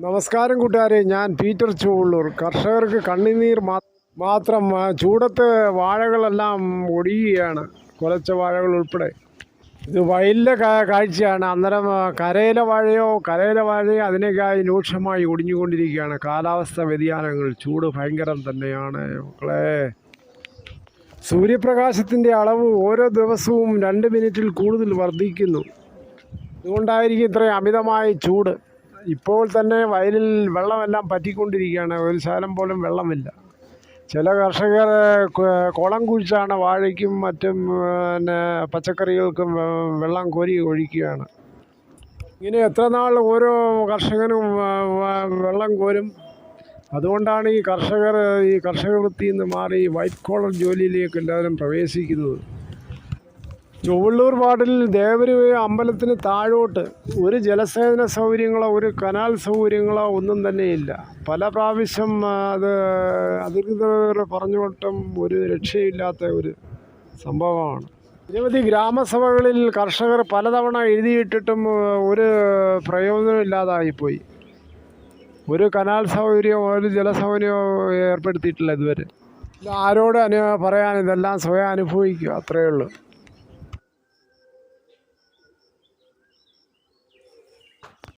നമസ്കാരം കൂട്ടുകാരെ, ഞാൻ പീറ്റർ ചുവള്ളൂർ. കർഷകർക്ക് കണ്ണുനീർ മാത്രം. ചൂടത്ത് വാഴകളെല്ലാം ഒടിയുകയാണ്, കുലച്ച വാഴകൾ ഉൾപ്പെടെ. ഇത് വയലിലെ കാഴ്ചയാണ്. അന്നേരം കരയിലെ വാഴയോ അതിനേക്കായി രൂക്ഷമായി ഒടിഞ്ഞുകൊണ്ടിരിക്കുകയാണ്. കാലാവസ്ഥ വ്യതിയാനങ്ങൾ, ചൂട് ഭയങ്കരം തന്നെയാണ് മക്കളെ. സൂര്യപ്രകാശത്തിൻ്റെ അളവ് ഓരോ ദിവസവും 2 മിനിറ്റിൽ കൂടുതൽ വർദ്ധിക്കുന്നു. അതുകൊണ്ടായിരിക്കും ഇത്രയും അമിതമായ ചൂട്. ഇപ്പോൾ തന്നെ വയലിൽ വെള്ളമെല്ലാം പറ്റിക്കൊണ്ടിരിക്കുകയാണ്. ഒരു ശകലം പോലും വെള്ളമില്ല. ചില കർഷകർ കുളം കുഴിച്ചാണ് വാഴയ്ക്കും മറ്റും പച്ചക്കറികൾക്കും വെള്ളം കോരി ഒഴിക്കുകയാണ്. ഇങ്ങനെ എത്ര നാൾ ഓരോ കർഷകനും വെള്ളം കോരും? അതുകൊണ്ടാണ് ഈ കർഷക വൃത്തിയിൽ നിന്ന് മാറി വൈറ്റ് കോളർ ജോലിയിലേക്ക് എല്ലാവരും പ്രവേശിക്കുന്നത്. ചുവള്ളൂർ വാർഡിൽ ദേവരുവ അമ്പലത്തിന് താഴോട്ട് ഒരു ജലസേചന സൗകര്യങ്ങളോ ഒരു കനാൽ സൗകര്യങ്ങളോ ഒന്നും തന്നെയില്ല. പല പ്രാവശ്യം അത് അധികൃതർ പറഞ്ഞുകൊണ്ടും ഒരു രക്ഷയില്ലാത്ത ഒരു സംഭവമാണ്. നിരവധി ഗ്രാമസഭകളിൽ കർഷകർ പലതവണ എഴുതിയിട്ടിട്ടും ഒരു പ്രയോജനമില്ലാതായിപ്പോയി. ഒരു കനാൽ സൗകര്യമോ ഒരു ജലസൗകര്യമോ ഏർപ്പെടുത്തിയിട്ടില്ല ഇതുവരെ. ആരോട് പറയാൻ? ഇതെല്ലാം സ്വയം അനുഭവിക്കുക, അത്രയേ ഉള്ളൂ.